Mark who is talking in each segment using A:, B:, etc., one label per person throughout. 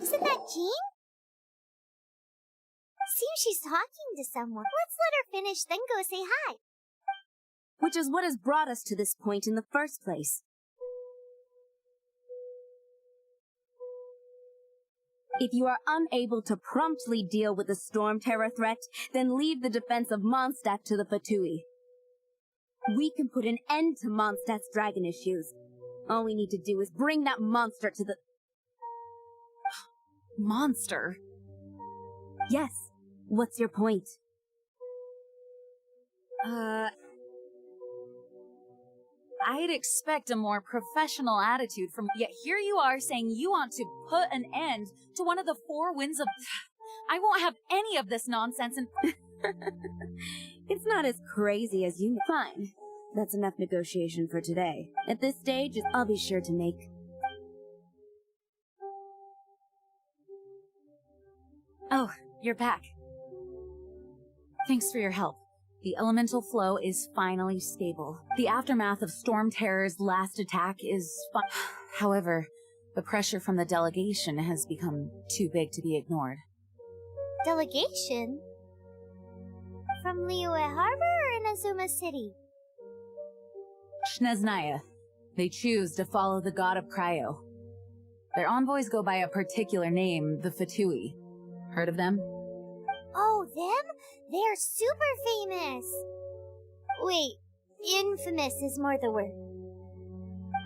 A: Isn't that Jean? Seems she's talking to someone. Let's let her finish, then go say hi.
B: Which is what has brought us to this point in the first place. If you are unable to promptly deal with the Storm Terror threat, then leave the defense of Mondstadt to the Fatui. We can put an end to Mondstadt's dragon issues. All we need to do is bring that monster to the...
C: Monster?
B: Yes. What's your point?
C: I'd expect a more professional attitude from, yet here you are saying you want to put an end to one of the four winds of... I won't have any of this nonsense and...
B: It's not as crazy as you... Fine. That's enough negotiation for today. At this stage, I'll be sure to make...
C: Oh, you're back. Thanks for your help. The elemental flow is finally stable. The aftermath of Storm Terror's last attack is However, the pressure from the delegation has become too big to be ignored.
A: Delegation? From Liyue Harbor or Inazuma City?
C: Snezhnaya. They choose to follow the god of Cryo. Their envoys go by a particular name, the Fatui. Heard of them?
A: Oh, them? They're super famous! Wait, infamous is more the word.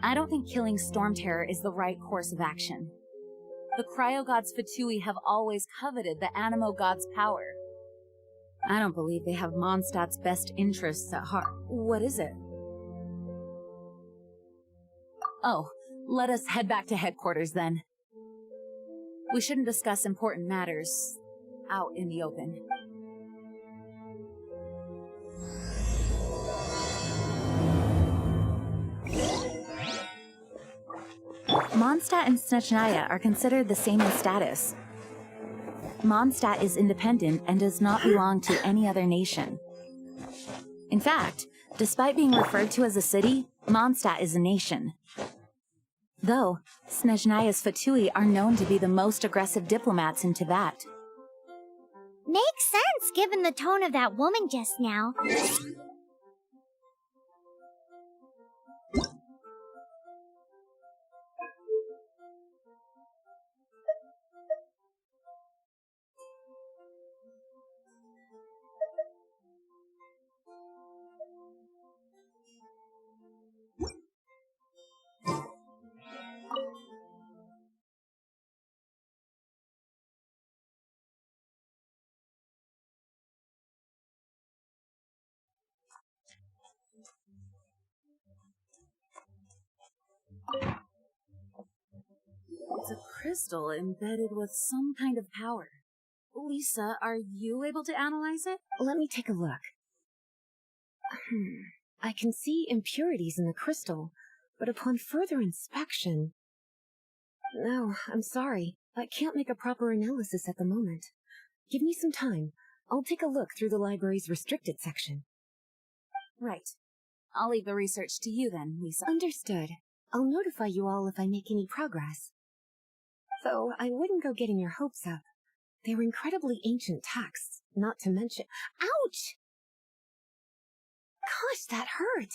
C: I don't think killing Storm Terror is the right course of action. The Cryo God's Fatui have always coveted the Animo God's power. I don't believe they have Mondstadt's best interests at heart. What is it? Oh, let us head back to headquarters then. We shouldn't discuss important matters out in the open. Mondstadt and Snezhnaya are considered the same in status. Mondstadt is independent and does not belong to any other nation. In fact, despite being referred to as a city, Mondstadt is a nation. Though, Snezhnaya's Fatui are known to be the most aggressive diplomats in Tibet.
A: Makes sense, given the tone of that woman just now.
C: It's a crystal embedded with some kind of power. Lisa, are you able to analyze it?
D: Let me take a look. I can see impurities in the crystal, but upon further inspection... No, I'm sorry. I can't make a proper analysis at the moment. Give me some time. I'll take a look through the library's restricted section.
C: Right. I'll leave the research to you then, Lisa.
D: Understood. I'll notify you all if I make any progress. Though I wouldn't go getting your hopes up. They were incredibly ancient texts, not to mention— Ouch! Gosh, that hurt!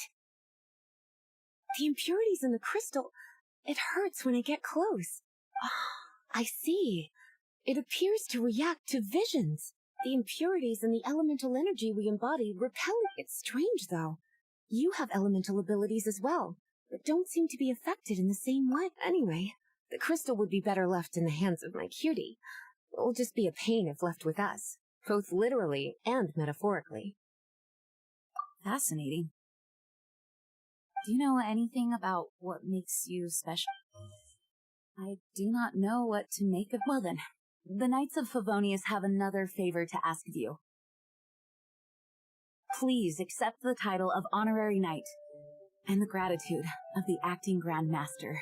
D: The impurities in the crystal— it hurts when I get close. I see. It appears to react to visions. The impurities and the elemental energy we embody repel it. It's strange, though. You have elemental abilities as well, but don't seem to be affected in the same way. Anyway, the crystal would be better left in the hands of my cutie. It'll just be a pain if left with us. both literally and metaphorically.
C: Fascinating. Do you know anything about what makes you special? I do not know what to make of— Well then, the Knights of Favonius have another favor to ask of you. Please accept the title of Honorary Knight and the gratitude of the Acting Grand Master.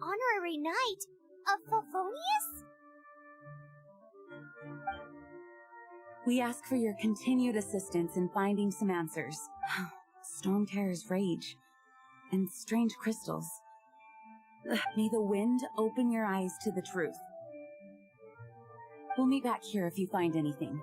A: Honorary Knight of Favonius?
C: We ask for your continued assistance in finding some answers. Storm Terror's rage and strange crystals. May the wind open your eyes to the truth. We'll meet back here if you find anything.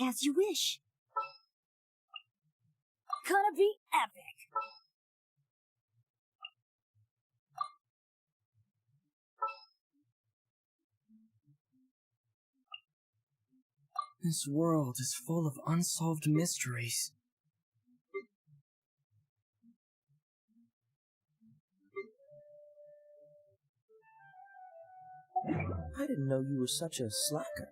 A: As you wish.
B: Gonna be epic!
E: This world is full of unsolved mysteries. I didn't know you were such a slacker.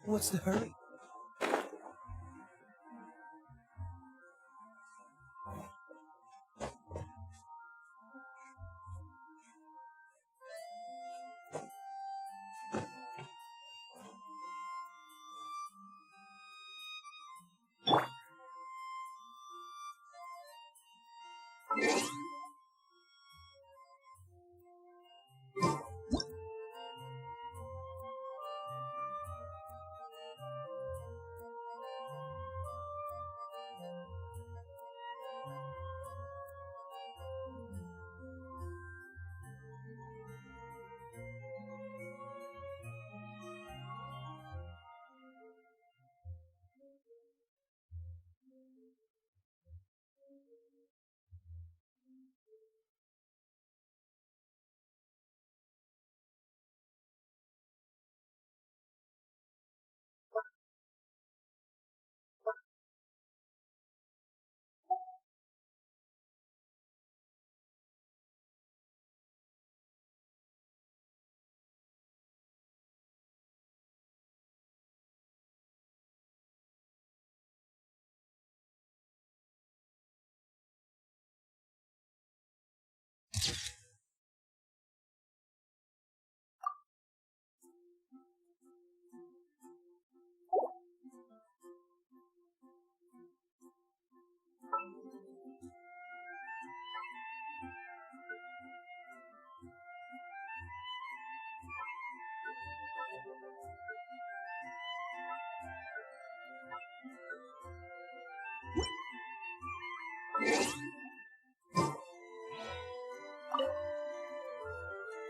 E: What's the hurry?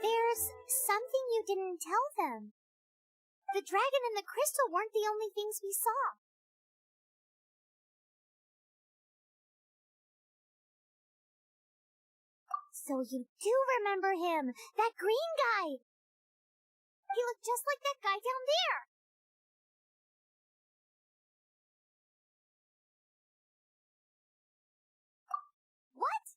A: There's something you didn't tell them. The dragon and the crystal weren't the only things we saw. So you do remember him, that green guy. He looked just like that guy down there. What?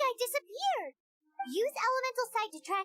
A: side disappeared. Use elemental side to track...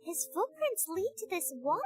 A: His footprints lead to this wall?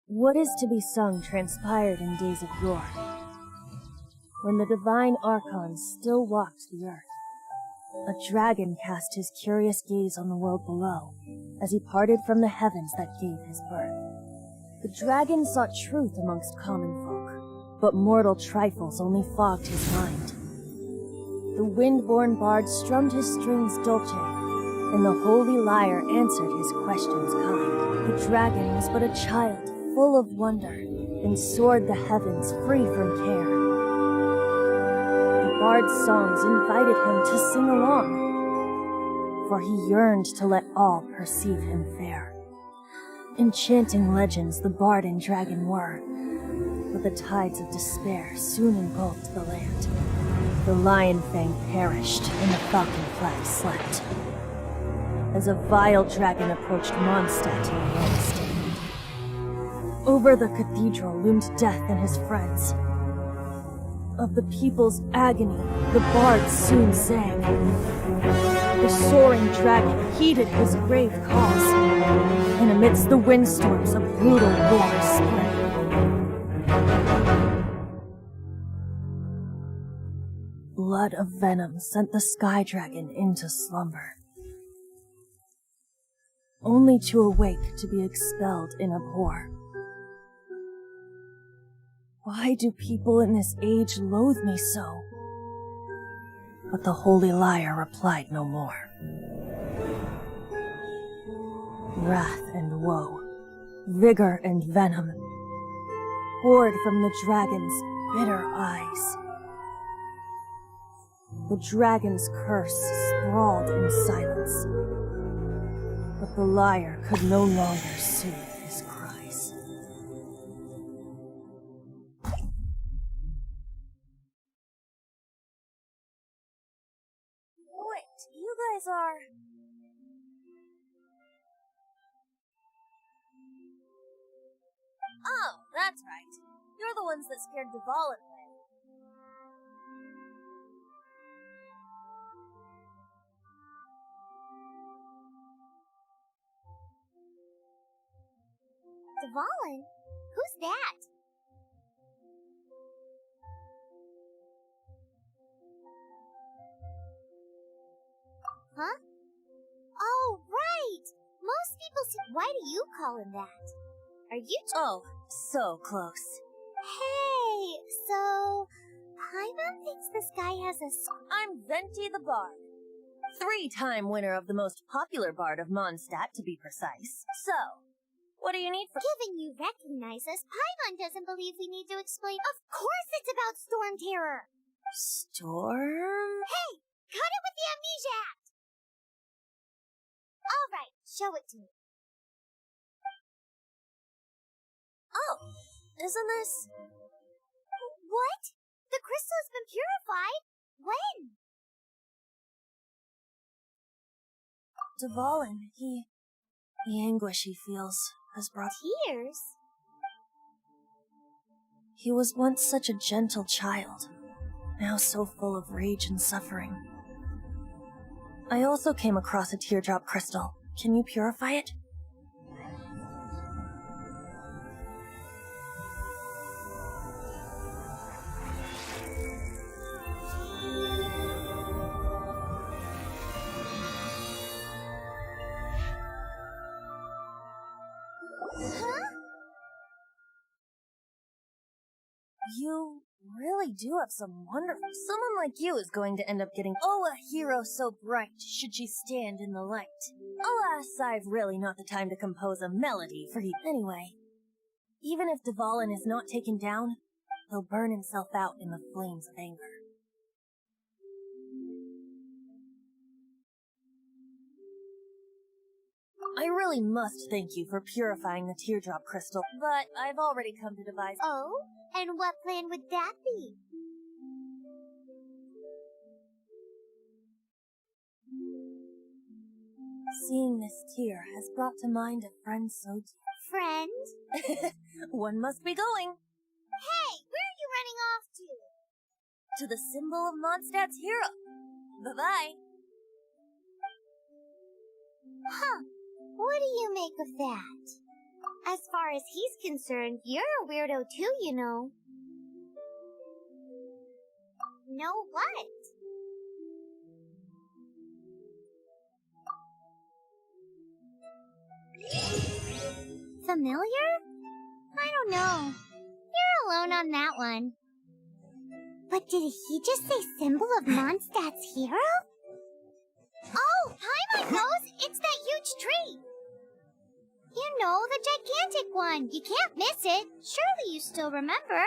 F: What is to be sung transpired in days of yore, when the divine archons still walked the earth. A dragon cast his curious gaze on the world below, as he parted from the heavens that gave his birth. The dragon sought truth amongst common folk, but mortal trifles only fogged his mind. The wind-born bard strummed his strings dolce, and the holy lyre answered his questions kind. The dragon was but a child, full of wonder, and soared the heavens free from care. The bard's songs invited him to sing along, for he yearned to let all perceive him fair. Enchanting legends the bard and dragon were, but the tides of despair soon engulfed the land. The lion fang perished, and the falcon flag slept, as a vile dragon approached Mondstadt in a lone stand. Over the cathedral loomed death and his friends. Of the people's agony, the bard soon sang. The soaring dragon heeded his grave cause, and amidst the windstorms a brutal war spread. Blood of venom sent the sky dragon into slumber, only to awake to be expelled in abhor. Why do people in this age loathe me so? But the holy lyre replied no more. Wrath and woe, vigor and venom, poured from the dragon's bitter eyes. The dragon's curse sprawled in silence, but the lyre could no longer soothe. guys are. Oh, that's right. You're the ones that scared Duvall away.
A: Dvalin? Who's that? Huh? Oh, right! Most people say, why do you call him that? Are you
F: Oh, so close.
A: Hey, so... Paimon thinks this guy has a...
F: I'm Venti the Bard. 3-time winner of the most popular bard of Mondstadt, to be precise. So, what do you need for...
A: Given you recognize us, Paimon doesn't believe we need to explain. Of course it's about Storm Terror!
F: Storm?
A: Hey! Cut it with the Amnesia Act! Alright, show it to me.
F: Oh, isn't this...
A: What? The crystal has been purified? When?
F: Dvalin, the anguish he feels has brought...
A: Tears?
F: He was once such a gentle child, now so full of rage and suffering. I also came across a teardrop crystal. Can you purify it? You really do have some wonderful... Someone like you is going to end up getting... Oh, a hero so bright, should she stand in the light. Alas, I've really not the time to compose a melody for you. Anyway, even if Dvalin is not taken down, he'll burn himself out in the flames of anger. I really must thank you for purifying the teardrop crystal, but I've already come to devise...
A: Oh? And what plan would that be?
F: Seeing this tear has brought to mind a friend so dear.
A: Friend?
F: One must be going.
A: Hey, where are you running off to?
F: To the symbol of Mondstadt's hero. Bye-bye.
A: Huh. What do you make of that? As far as he's concerned, you're a weirdo too, you know. Know what? Familiar? I don't know. You're alone on that one. But did he just say symbol of Mondstadt's hero? Oh, Paimon knows! It's that huge tree! You know, the gigantic one. You can't miss it. Surely you still remember.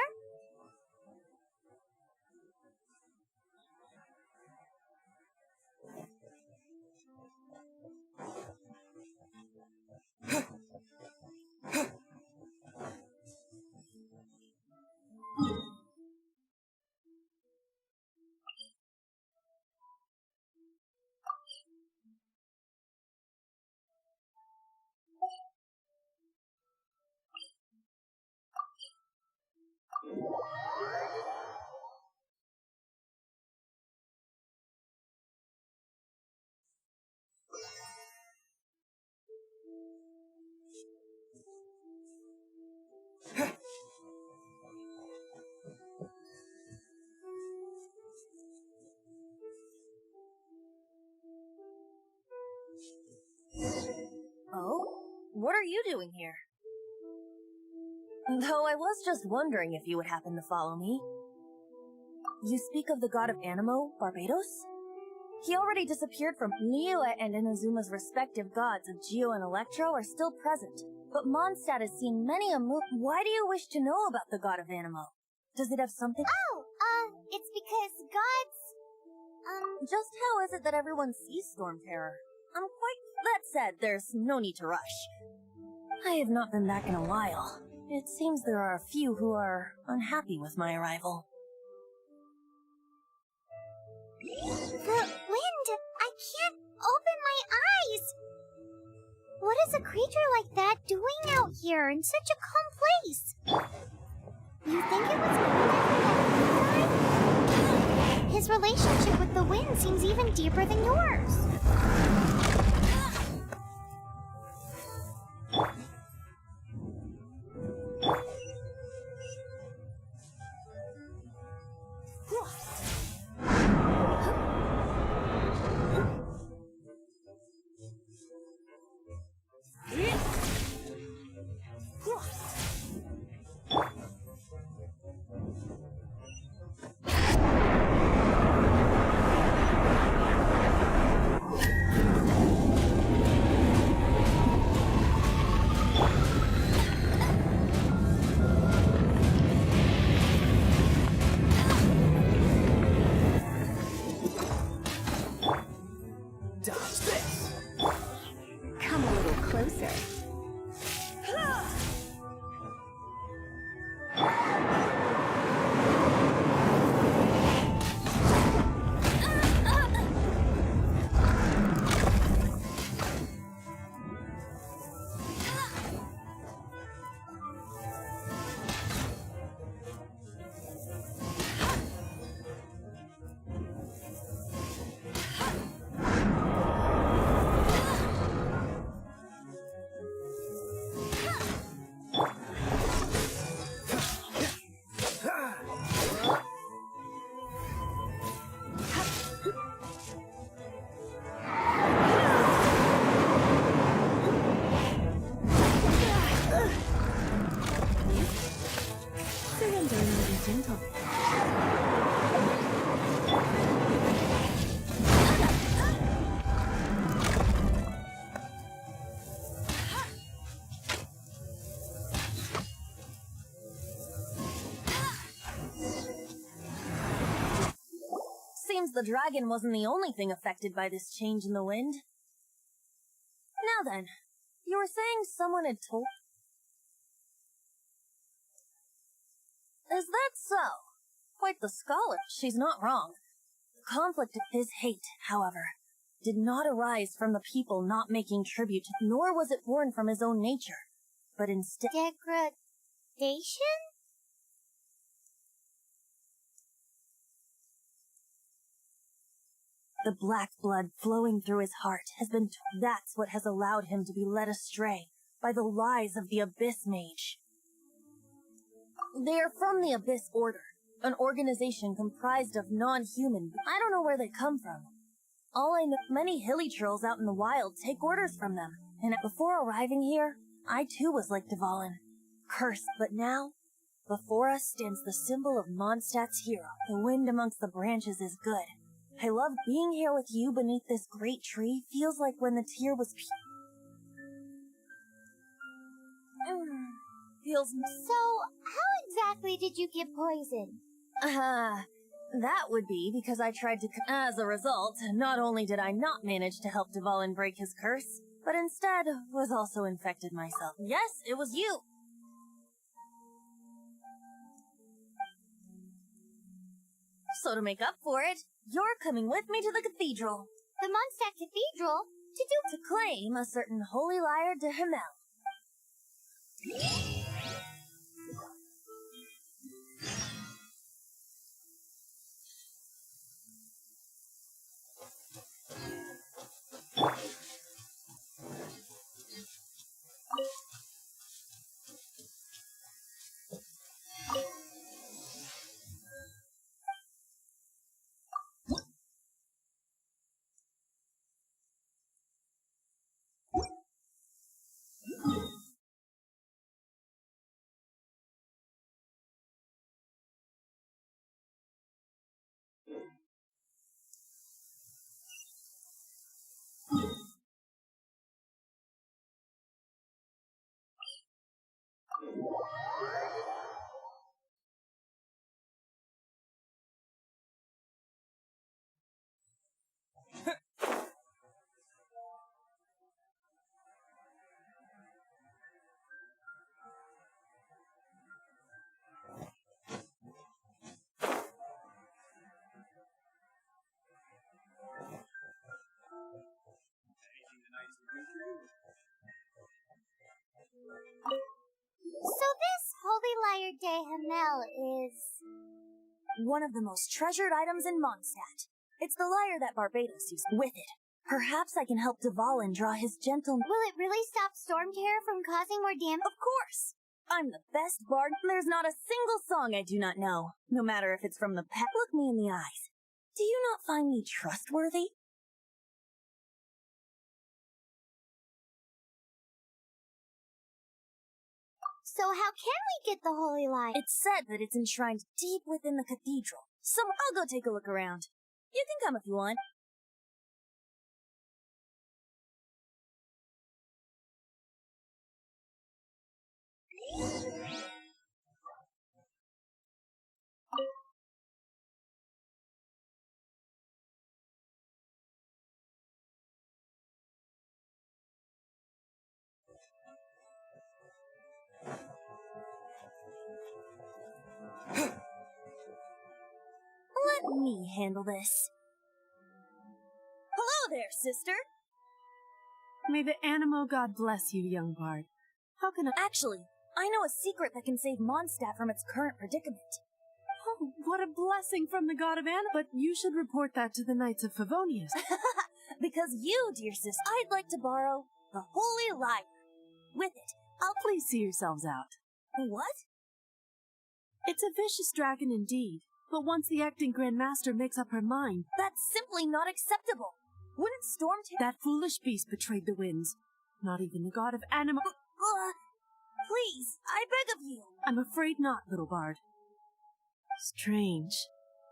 F: Oh? What are you doing here? Though I was just wondering if you would happen to follow me. You speak of the god of Animo, Barbados? He already disappeared from Liyue, and Inazuma's respective gods of Geo and Electro are still present. But Mondstadt has seen many a move. Why do you wish to know about the god of Animo? Does it have something?
A: Oh, it's because gods...
F: Just how is it that everyone sees Storm Terror? That said, there's no need to rush. I have not been back in a while. It seems there are a few who are unhappy with my arrival.
A: The wind! I can't What is a creature like that doing out here in such a calm place? You think it was going after that? His relationship with the wind seems even deeper than yours.
B: Come a little closer.
F: Seems the dragon wasn't the only thing affected by this change in the wind. Now then, you were saying someone had told... Is that so? Quite the scholar. She's not wrong. The conflict of his hate, however, did not arise from the people not making tribute, nor was it born from his own nature, but instead...
A: Degradation?
F: The black blood flowing through his heart has been... That's what has allowed him to be led astray by the lies of the Abyss Mage. They are from the Abyss Order, an organization comprised of non-human... I don't know where they come from. All I know, many hilly trolls out in the wild take orders from them, and before arriving here, I too was like Dvalin, cursed, but now, before us stands the symbol of Mondstadt's hero. The wind amongst the branches is good. I love being here with you beneath this great tree. Feels like when the tear was feels...
A: So, how exactly did you get poisoned?
F: That would be because I tried to... As a result, not only did I not manage to help Dvalin break his curse, but instead was also infected myself. Yes, it was you! So to make up for it, you're coming with me to the cathedral.
A: The Mondstadt Cathedral?
F: To claim a certain holy lyre de Himmel.
A: Holy Lyre de Hamel is...
F: one of the most treasured items in Mondstadt. It's the lyre that Barbados used with it. Perhaps I can help Dvalin draw his gentle...
A: Will it really stop Storm Terror from causing more damage?
F: Of course! I'm the best bard. There's not a single song I do not know, no matter if it's from the past. Look me in the eyes. Do you not find me trustworthy?
A: So how can we get the Holy Lyre?
F: It's said that it's enshrined deep within the cathedral. So I'll go take a look around. You can come if you want. Let me handle this. Hello there, sister!
D: May the Animo God bless you, young bard. How can I—
F: Actually, I know a secret that can save Mondstadt from its current predicament.
D: Oh, what a blessing from the god of Animo! But you should report that to the Knights of Favonius.
F: Because you, dear sister, I'd like to borrow the Holy Lyre. With it, I'll—
D: Please see yourselves out.
F: What?
D: It's a vicious dragon indeed, but once the acting Grand Master makes up her mind—
F: That's simply not acceptable. Wouldn't Storm
D: That foolish beast betrayed the winds. Not even the god of Animo—
F: Please, I beg of you.
D: I'm afraid not, little bard. Strange.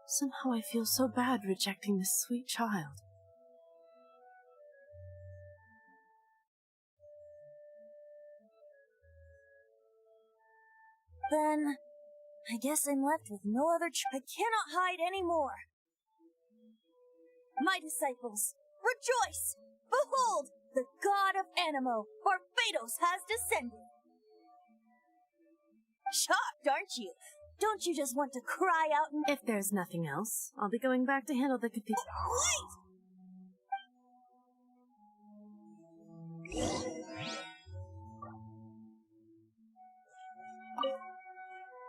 D: Somehow I feel so bad rejecting this sweet child.
F: Then, I guess I'm left with no other I cannot hide anymore. My disciples, rejoice! Behold, the god of Animo, Barbados, has descended. Shocked, aren't you? Don't you just want to cry out and—
D: If there's nothing else, I'll be going back to handle the cathedral.
F: Wait!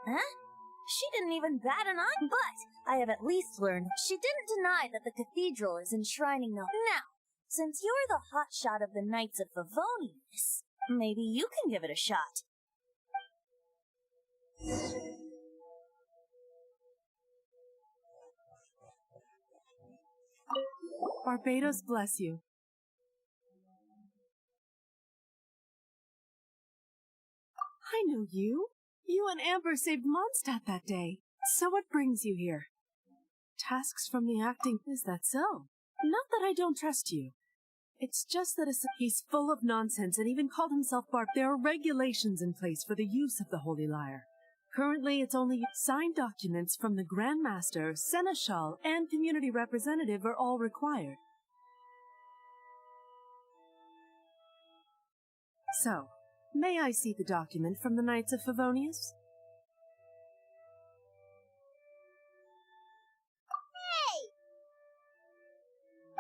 F: Huh? She didn't even bat an eye, but I have at least learned she didn't deny that the cathedral is enshrining the— Now, since you're the hotshot of the Knights of Favonius, maybe you can give it a shot.
D: Barbados bless you. I know you. You and Amber saved Mondstadt that day. So what brings you here? Tasks from the acting— Is that so? Not that I don't trust you. It's just that he's full of nonsense and even called himself Barb. There are regulations in place for the use of the Holy Lyre. Currently, it's only signed documents from the Grand Master, Seneschal, and Community Representative are all required. So, may I see the document from the Knights of Favonius?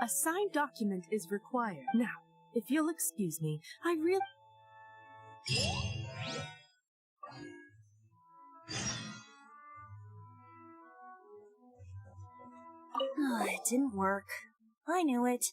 D: A signed document is required. Now, if you'll excuse me, I really—
F: It didn't work. I knew it.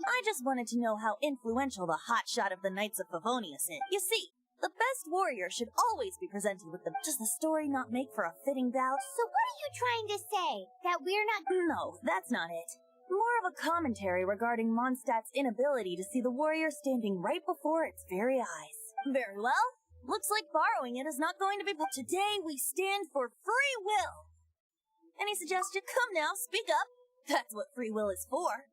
F: I just wanted to know how influential the hotshot of the Knights of Favonius is. You see, the best warrior should always be presented with the— Does the story not make for a fitting bout?
A: So what are you trying to say? That we're not—
F: No, that's not it. More of a commentary regarding Mondstadt's inability to see the warrior standing right before its very eyes. Very well. Looks like borrowing it is not going to be— But today we stand for free will. Any suggestion? Come now, speak up. That's what free will is for.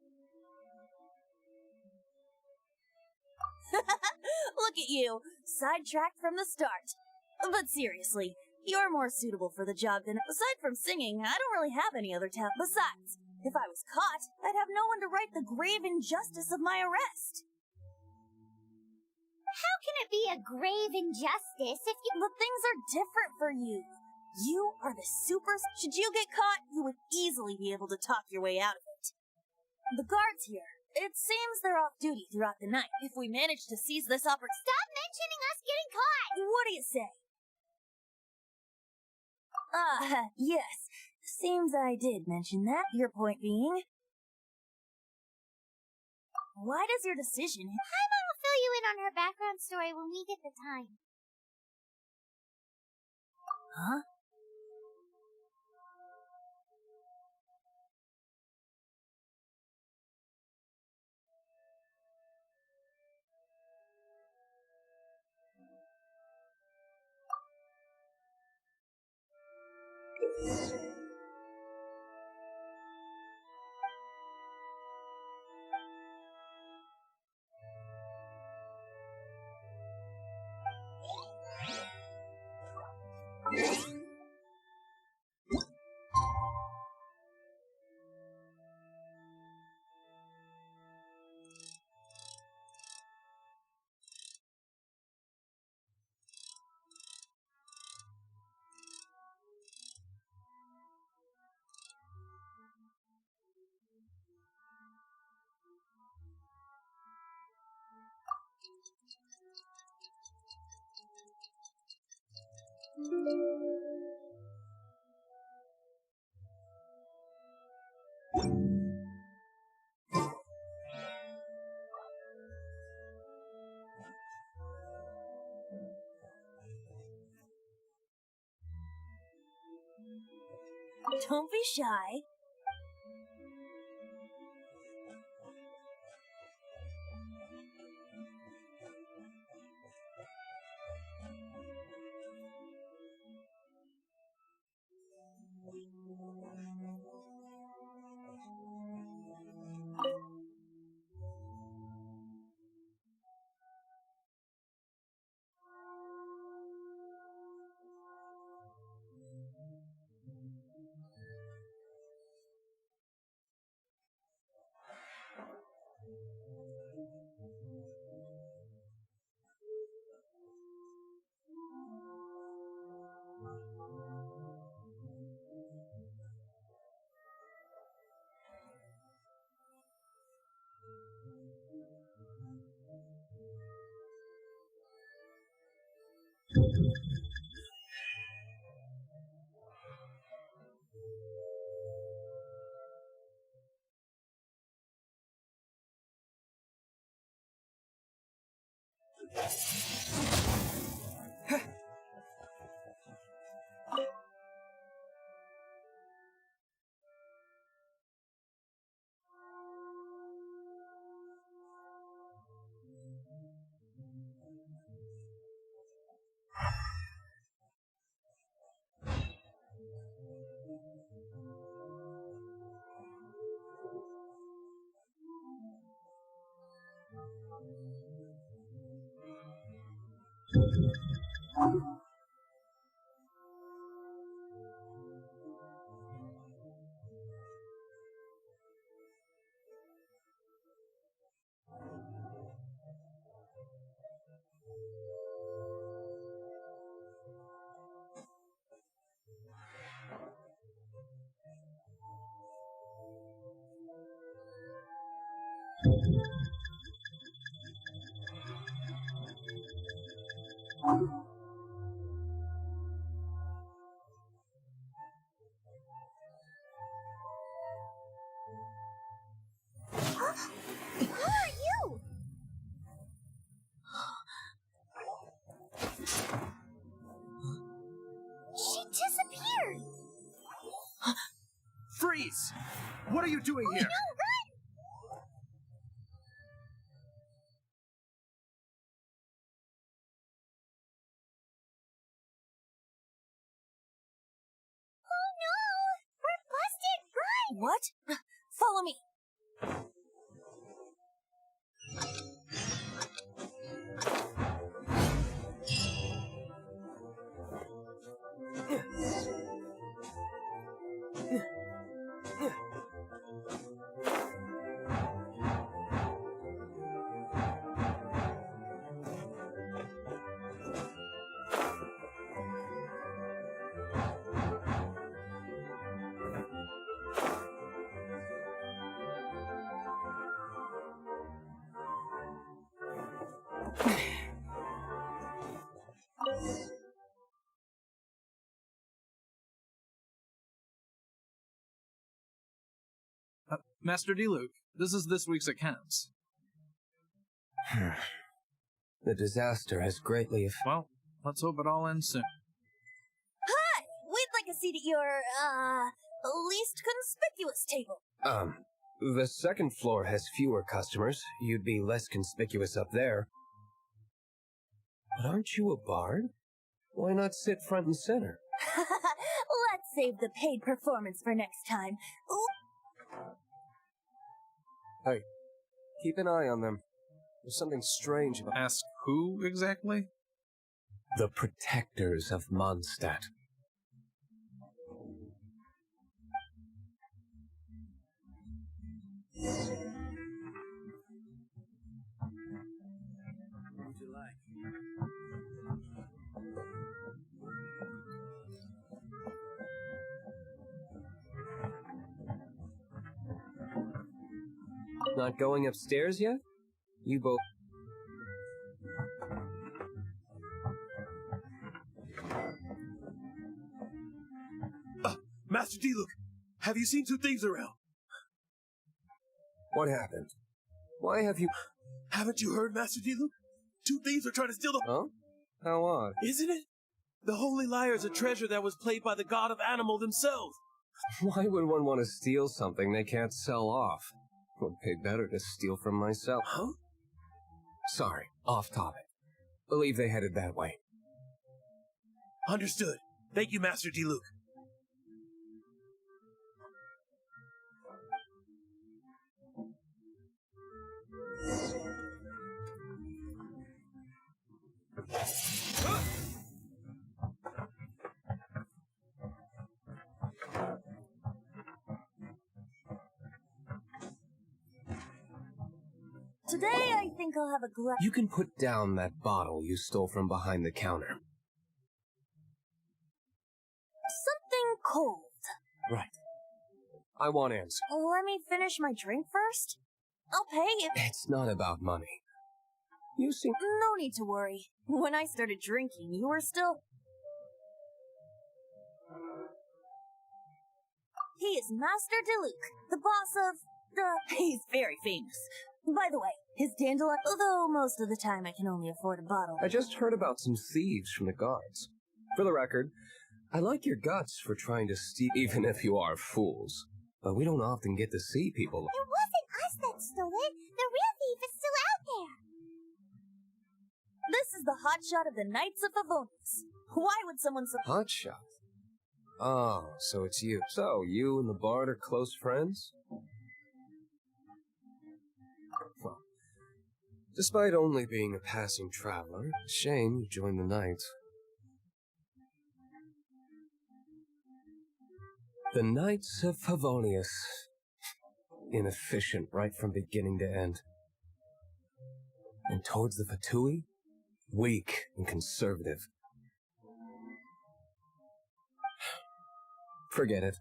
F: Look at you, sidetracked from the start. But seriously, you're more suitable for the job than— Aside from singing, I don't really have any other talent. Besides, if I was caught, I'd have no one to right the grave injustice of my arrest.
A: How can it be a grave injustice if you—
F: But things are different for you. You are the super— Should you get caught, you would easily be able to talk your way out of it. The guards here, it seems they're off duty throughout the night. If we manage to seize this opportunity—
A: Stop mentioning us getting caught!
F: What do you say? Yes. Seems I did mention that, your point being. Why does your decision...
A: Paimon will fill you in on her background story when we get the time.
F: Huh? Don't be shy.
A: Who are you? She disappeared!
G: Freeze! What are you doing here?
A: No, run! Oh no! We're busted! Run!
F: What? Follow me.
H: Master D-Luke, this is this week's accounts.
E: The disaster has greatly
H: Well, let's hope it all ends soon.
F: Hi! We'd like a seat at your, least conspicuous table.
E: The second floor has fewer customers. You'd be less conspicuous up there. But aren't you a bard? Why not sit front and center?
F: Let's save the paid performance for next time. Ooh.
E: Hey, keep an eye on them. There's something strange about...
H: Ask who exactly?
E: The protectors of Mondstadt. What would you like? Not going upstairs yet? You both...
G: Master D-Luke, have you seen two thieves around?
E: What happened? Why have you...
G: Haven't you heard, Master D-Luke? Two thieves are trying to steal the...
E: Huh? How odd.
G: Isn't it? The Holy Lyre is a treasure that was played by the god of animal themselves.
E: Why would one want to steal something they can't sell off? Would pay better to steal from myself.
G: Huh?
E: Sorry, off topic. Believe they headed that way.
G: Understood. Thank you, Master D-Luke.
F: Today I think I'll have a glass.
E: You can put down that bottle you stole from behind the counter.
F: Something cold.
E: Right. I want answers.
F: Let me finish my drink first. I'll pay you.
E: It's not about money. You seem...
F: No need to worry. When I started drinking, you were still... He is Master D-Luke, the boss of... He's very famous. By the way, his dandelion... Although most of the time I can only afford a bottle.
E: I just heard about some thieves from the guards. For the record, I like your guts for trying to steal... Even if you are fools. But we don't often get to see people...
A: It wasn't us that stole it. The real thief is still out there.
F: This is the hotshot of the Knights of Favonius. Why would someone so...
E: Hotshot? Oh, so it's you. So, you and the bard are close friends? Well, despite only being a passing traveler, shame you joined the Knights. The Knights of Favonius. Inefficient right from beginning to end. And towards the Fatui? Weak and conservative. Forget it.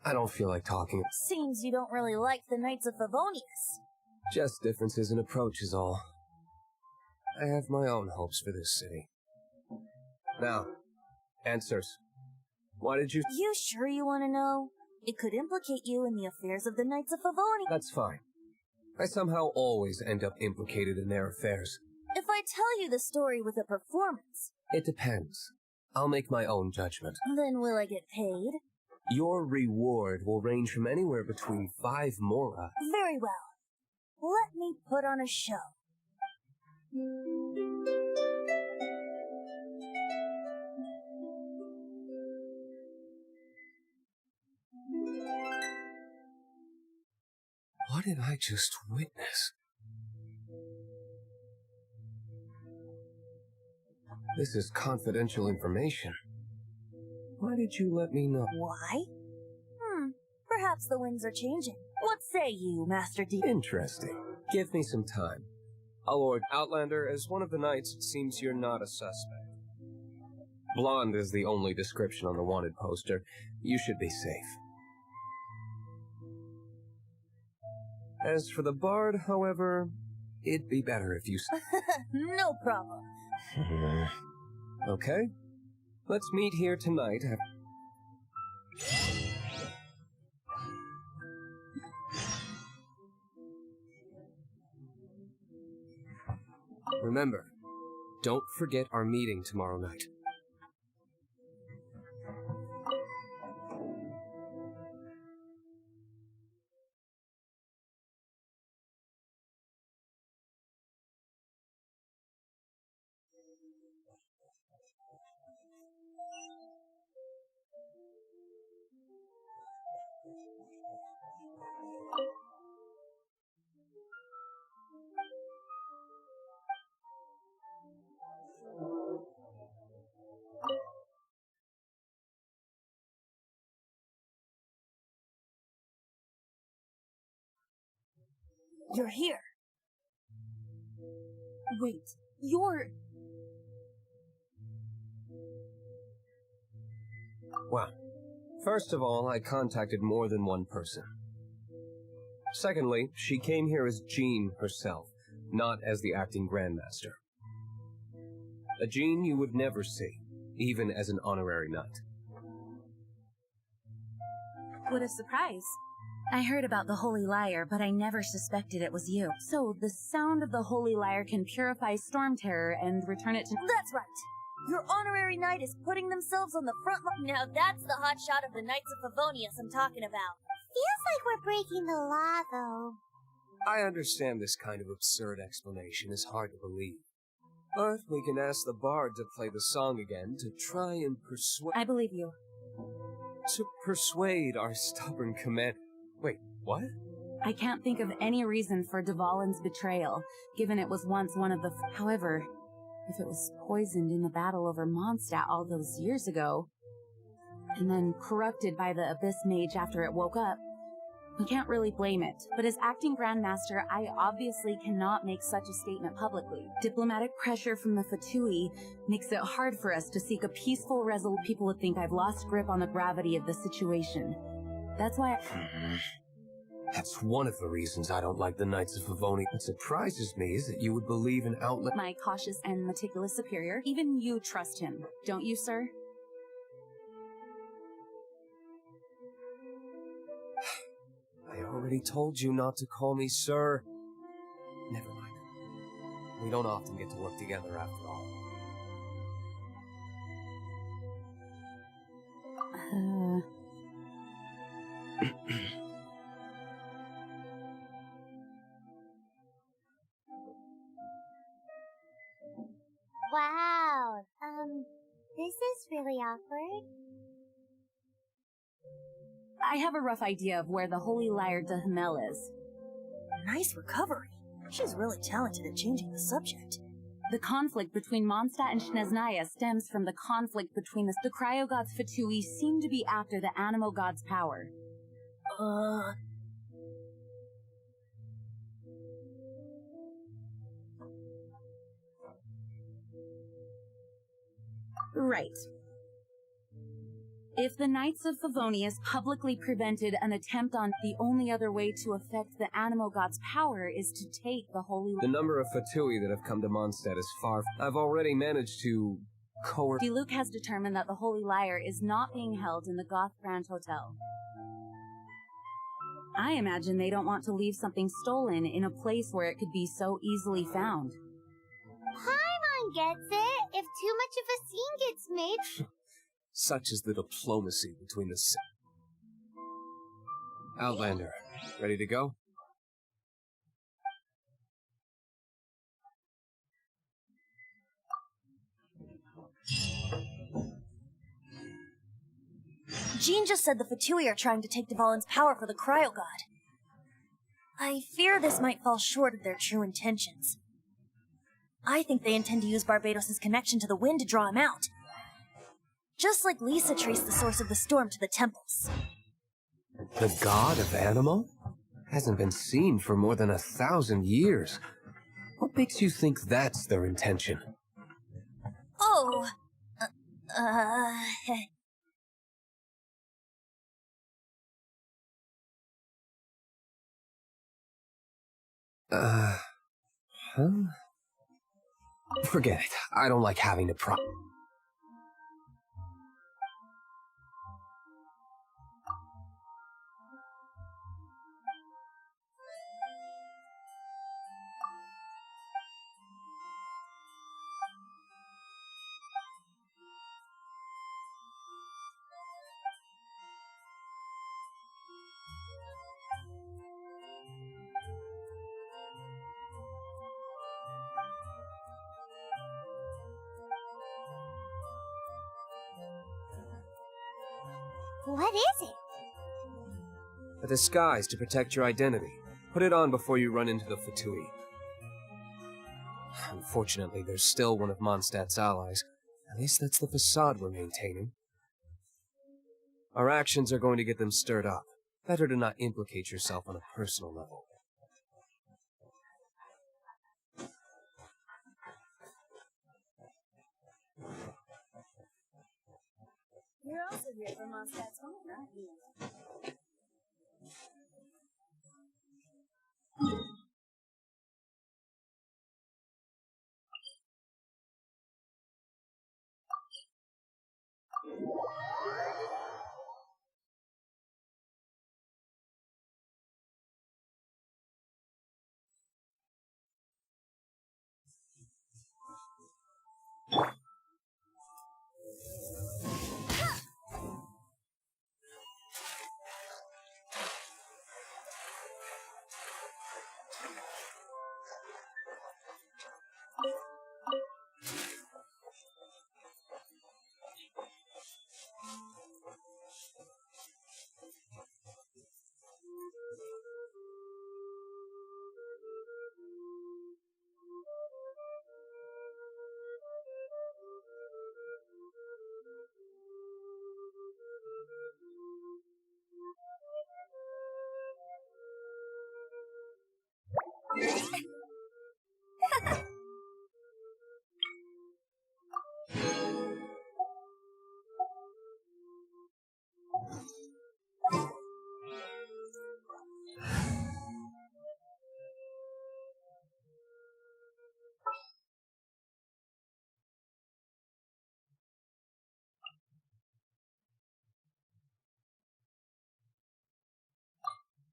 E: I don't feel like talking.
F: Seems you don't really like the Knights of Favonius.
E: Just differences in approach is all. I have my own hopes for this city. Now, answers. Why did you...
F: You sure you want to know? It could implicate you in the affairs of the Knights of Favonius.
E: That's fine. I somehow always end up implicated in their affairs.
F: If I tell you the story with a performance...
E: It depends. I'll make my own judgment.
F: Then will I get paid?
E: Your reward will range from anywhere between 5 mora...
F: Very well. Let me put on a show.
E: What did I just witness? This is confidential information. Why did you let me know?
F: Why? Perhaps the winds are changing. What say you, Master D?
E: Interesting. Give me some time. I'll order Outlander. As one of the knights, it seems you're not a suspect. Blonde is the only description on the wanted poster. You should be safe. As for the bard, however, it'd be better if you...
F: No problem.
E: Okay. Let's meet here tonight. Remember, don't forget our meeting tomorrow night.
F: You're here.
B: Wait, you're...
E: Well, first of all, I contacted more than one person. Secondly, she came here as Jean herself, not as the acting Grandmaster. A Jean you would never see, even as an honorary knight.
C: What a surprise. I heard about the Holy Lyre, but I never suspected it was you.
B: So, the sound of the Holy Lyre can purify Storm Terror and return it to...
F: That's right. Your honorary knight is putting themselves on the front line. Now that's the hot shot of the Knights of Favonius I'm talking about.
A: Feels like we're breaking the law, though.
E: I understand this kind of absurd explanation is hard to believe. But we can ask the bard to play the song again to try and persuade...
C: I believe you.
E: To persuade our stubborn commander. Wait, what?
B: I can't think of any reason for Dvalin's betrayal, given it was once one of the... However, if it was poisoned in the battle over Mondstadt all those years ago, and then corrupted by the Abyss Mage after it woke up, we can't really blame it. But as acting Grandmaster, I obviously cannot make such a statement publicly. Diplomatic pressure from the Fatui makes it hard for us to seek a peaceful resolution. People would think I've lost grip on the gravity of the situation. That's why
E: That's one of the reasons I don't like the Knights of Favonius. What surprises me is that you would believe an outlet...
B: my cautious and meticulous superior. Even you trust him, don't you, sir?
E: I already told you not to call me sir. Never mind. We don't often get to work together after all.
A: Wow, this is really awkward.
B: I have a rough idea of where the Holy Lyre de Himmel is.
F: Nice recovery. She's really talented at changing the subject.
B: The conflict between Mondstadt and Snezhnaya stems from the conflict between the cryogods Fatui seem to be after the Animo god's power. Right. If the Knights of Favonius publicly prevented an attempt on the only other way to affect the Animo god's power is to take the Holy...
E: The number of Fatui that have come to Mondstadt is far... I've already managed to coerce...
B: Diluc has determined that the Holy Lyre is not being held in the Goth Grand Hotel. I imagine they don't want to leave something stolen in a place where it could be so easily found.
A: Paimon gets it. If too much of a scene gets made...
E: Such is the diplomacy between the... Outlander, ready to go?
F: Jean just said the Fatui are trying to take Dvalin's power for the Cryo God. I fear this might fall short of their true intentions. I think they intend to use Barbados' connection to the wind to draw him out. Just like Lisa traced the source of the storm to the temples.
E: The god of Animo? Hasn't been seen for more than 1,000 years. What makes you think that's their intention?
F: Oh,
E: Forget it. I don't like having to
A: What is it?
E: A disguise to protect your identity. Put it on before you run into the Fatui. Unfortunately, there's still one of Mondstadt's allies. At least that's the facade we're maintaining. Our actions are going to get them stirred up. Better to not implicate yourself on a personal level.
B: You're also here for Mondstadt's home, aren't you?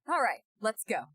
D: All right, let's go.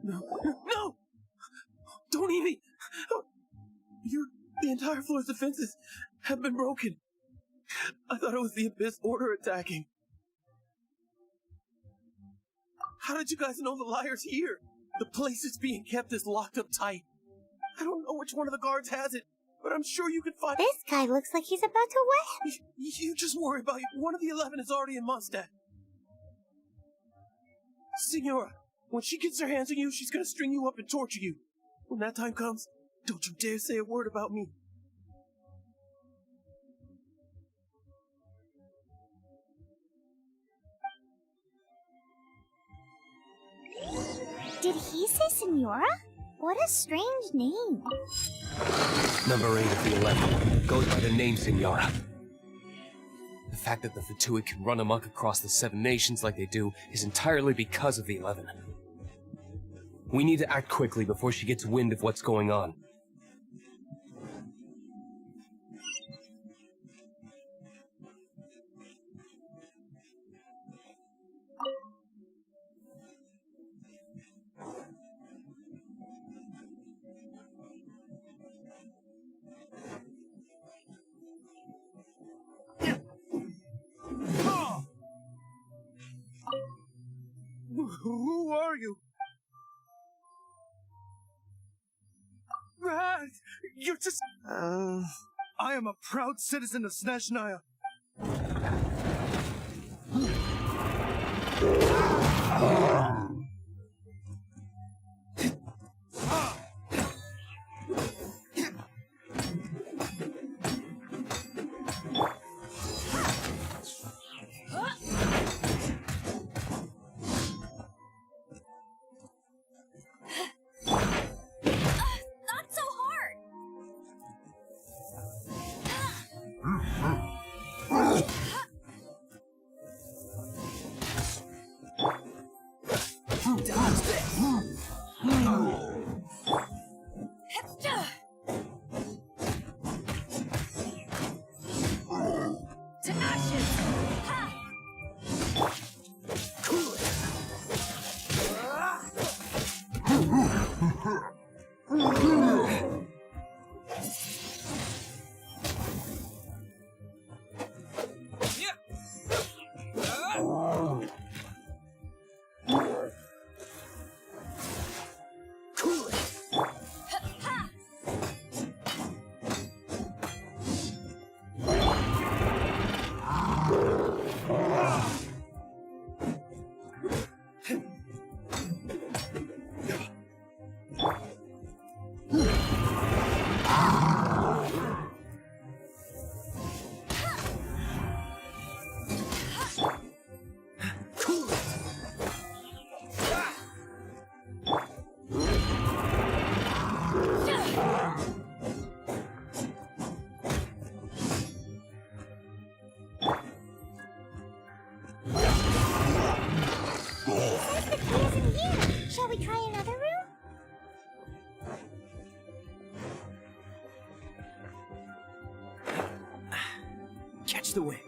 G: No! Don't eat me! entire floor's defenses have been broken. I thought it was the Abyss Order attacking. How did you guys know the liar's here? The place it's being kept is locked up tight. I don't know which one of the guards has it, but I'm sure you can find—
A: This guy looks like he's about to win.
G: You just worry about it. One of the 11 is already in Mondstadt. Signora, when she gets her hands on you, she's gonna string you up and torture you. When that time comes, don't you dare say a word about me.
A: Did he say Senora? What a strange name.
E: Number 8 of the 11 goes by the name Senora. The fact that the Fatui can run amok across the 7 nations like they do is entirely because of the 11. We need to act quickly before she gets wind of what's going on.
G: Who are you? You're just— I am a proud citizen of Snezhnaya.
B: Not so hard! To ashes! Ha!
A: Shall we try another room?
G: Catch the wind.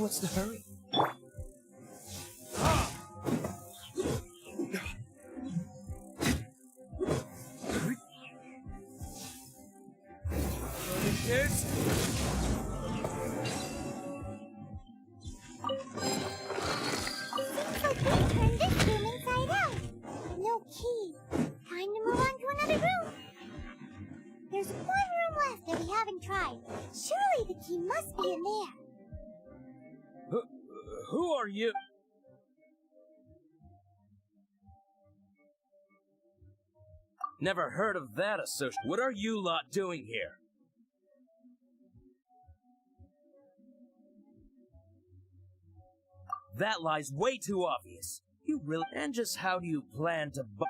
E: What's the hurry? Kids?
A: Seems like we turned this room inside out. No key. Time to move on to another room. There's one room left that we haven't tried. Surely the key must be in there.
E: Who are you? Never heard of that associate. What are you lot doing here? That lie's way too obvious. You really... And just how do you plan to bu-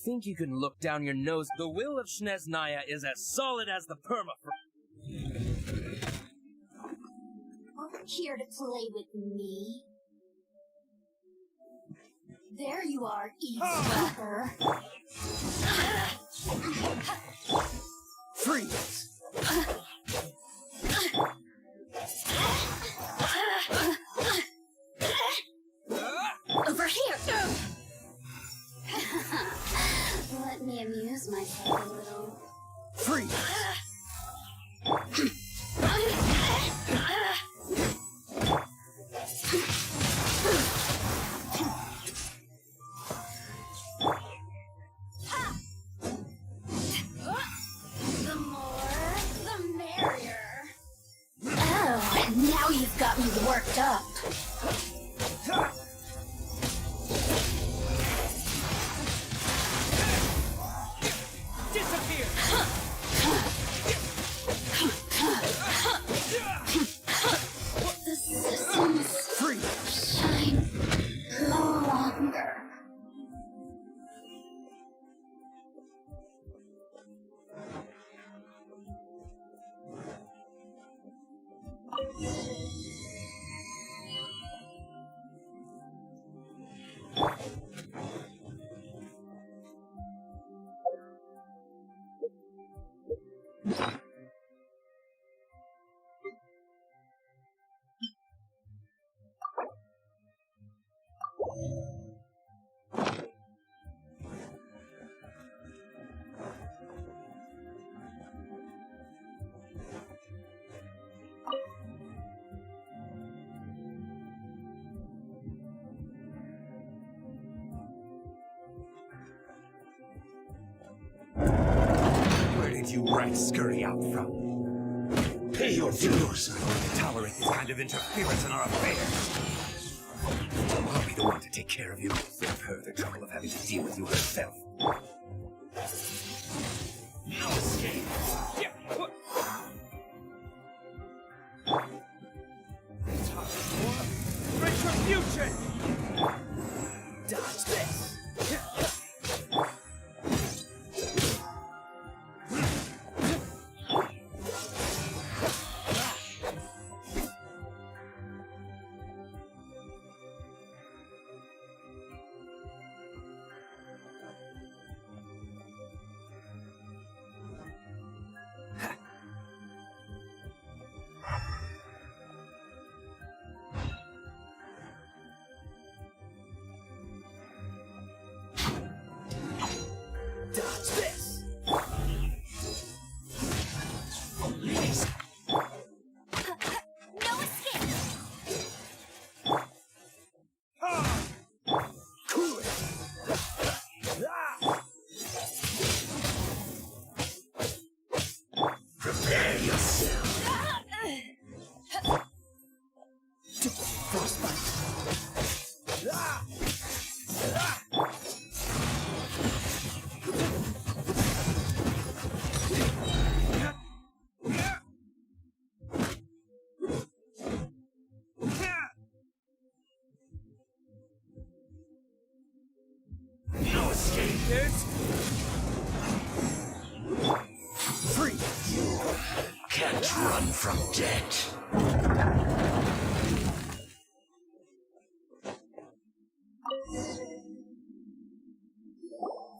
E: Think you can look down your nose? The will of Snezhnaya is as solid as the permafrost.
I: Here to play with me? There you are, eavesdropper.
E: Freeze!
I: Over here! Let me amuse myself a little.
E: Freeze!
I: The more, the merrier. Oh, now you've got me worked up.
E: Disappear!
I: The systems shine no longer.
J: Where did you rats scurry out from? Pay your dues! I won't tolerate this kind of interference in our affairs. I'll be the one to take care of you. Save her the trouble of having to deal with you herself. No escape!
E: Retribution! Dodge this! Dodge this!
A: No escape!
J: Cool it! Prepare yourself!
E: Frostbite!
J: No escape!
E: Kids!
J: Free! You can't not run from death.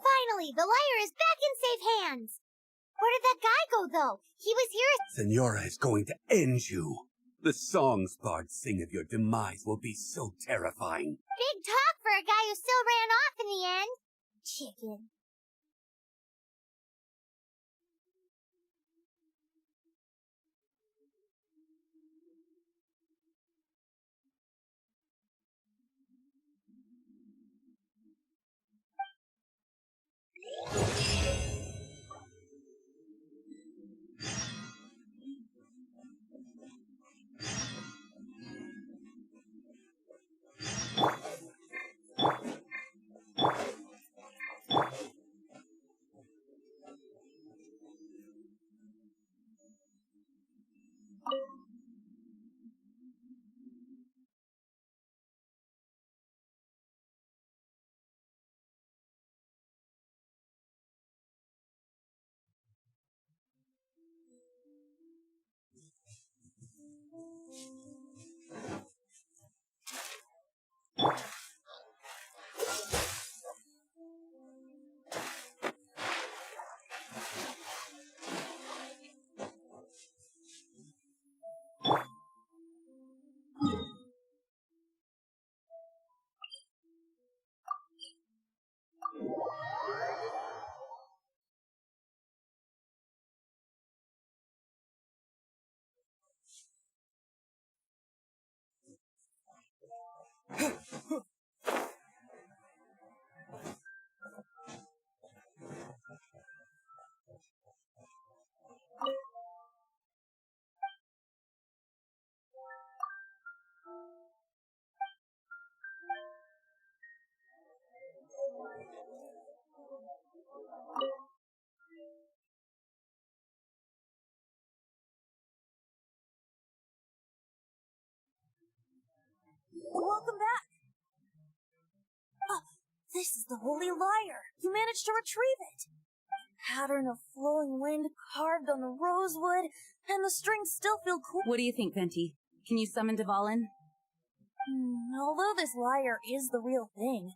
A: Finally, the lyre is back in safe hands. Where did that guy go, though? He was here.
J: Senora is going to end you. The songs bards sing of your demise will be so terrifying.
A: Big talk for a guy who still ran off in the end. Chicken.
F: Welcome back! This is the Holy Lyre! You managed to retrieve it! Pattern of flowing wind carved on the rosewood, and the strings still feel cool.
C: What do you think, Venti? Can you summon Dvalin?
F: Although this lyre is the real thing,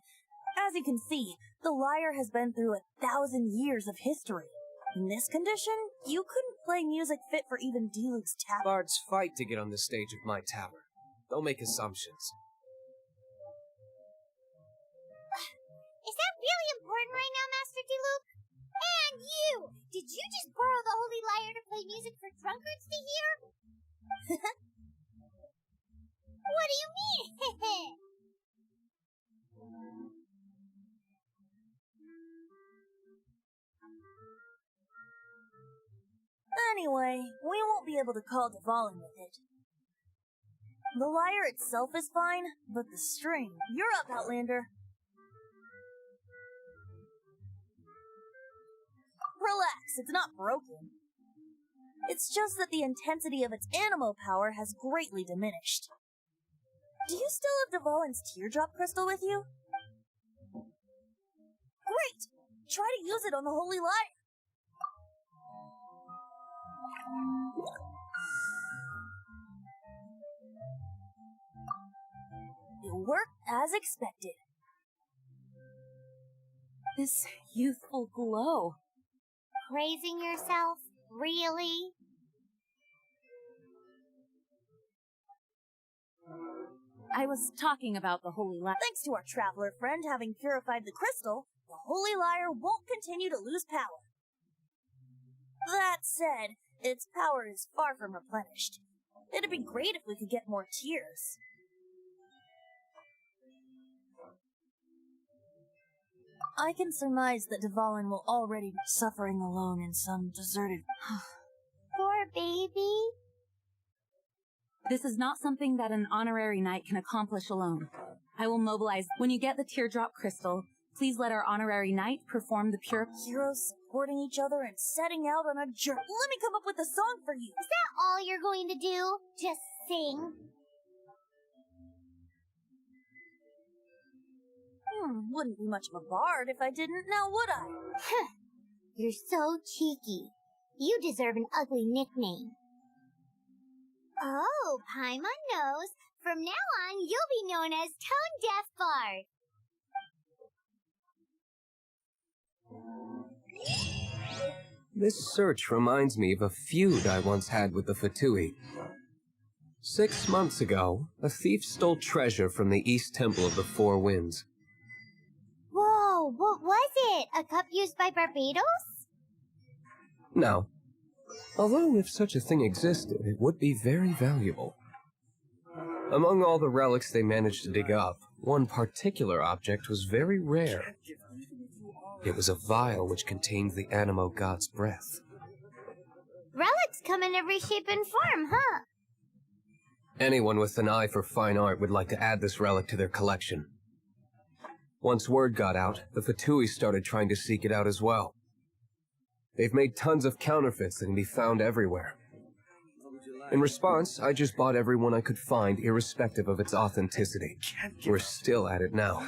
F: as you can see, the lyre has been through 1,000 years of history. In this condition, you couldn't play music fit for even Diluc's tavern.
E: Bards fight to get on the stage of my tower. Don't make assumptions.
A: Is that really important right now, Master Diluc? And you! Did you just borrow the Holy Lyre to play music for drunkards to hear? What do you mean?
F: Anyway, we won't be able to call Dvalin with it. The lyre itself is fine, but the string... You're up, Outlander. Relax, it's not broken. It's just that the intensity of its animo power has greatly diminished. Do you still have Dvalin's teardrop crystal with you? Great! Try to use it on the Holy Lyre. It worked as expected.
C: This youthful glow.
A: Praising yourself? Really?
C: I was talking about the Holy Lyre.
F: Thanks to our traveler friend having purified the crystal, the Holy Lyre won't continue to lose power. That said, its power is far from replenished. It'd be great if we could get more tears. I can surmise that Dvalin will already be suffering alone in some deserted...
A: Poor baby.
C: This is not something that an honorary knight can accomplish alone. I will mobilize. When you get the teardrop crystal, please let our honorary knight perform the pure...
F: Heroes supporting each other and setting out on a journey. Let me come up with a song for you.
A: Is that all you're going to do? Just sing?
F: Wouldn't be much of a bard if I didn't, now would I?
A: You're so cheeky. You deserve an ugly nickname. Oh, Paimon knows. From now on, you'll be known as Tone Deaf Bard.
E: This search reminds me of a feud I once had with the Fatui. 6 months ago, a thief stole treasure from the East Temple of the Four Winds.
A: Whoa, what was it? A cup used by Barbados?
E: No. Although if such a thing existed, it would be very valuable. Among all the relics they managed to dig up, one particular object was very rare. It was a vial which contained the Animo god's breath.
A: Relics come in every shape and form, huh?
E: Anyone with an eye for fine art would like to add this relic to their collection. Once word got out, the Fatui started trying to seek it out as well. They've made tons of counterfeits that can be found everywhere. In response, I just bought every one I could find, irrespective of its authenticity. We're still at it now.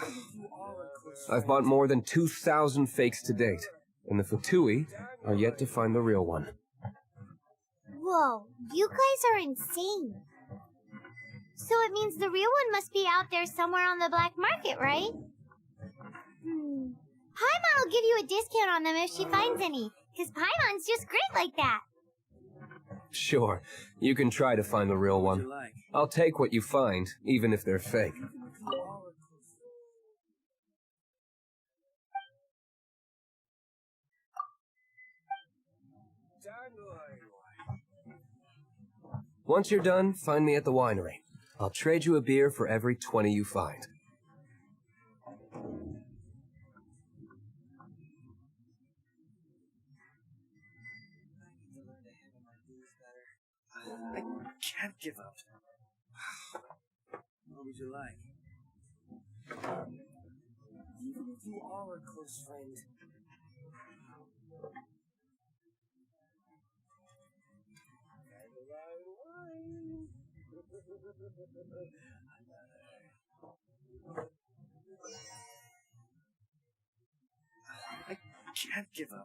E: I've bought more than 2,000 fakes to date, and the Fatui are yet to find the real one.
A: Whoa, you guys are insane. So it means the real one must be out there somewhere on the black market, right? Paimon will give you a discount on them if she finds any, because Paimon's just great like that.
E: Sure, you can try to find the real one. I'll take what you find, even if they're fake. Once you're done, find me at the winery. I'll trade you a beer for every 20 you find.
J: I can't give up. What would you like? Even if you are a close friend. I can't give up.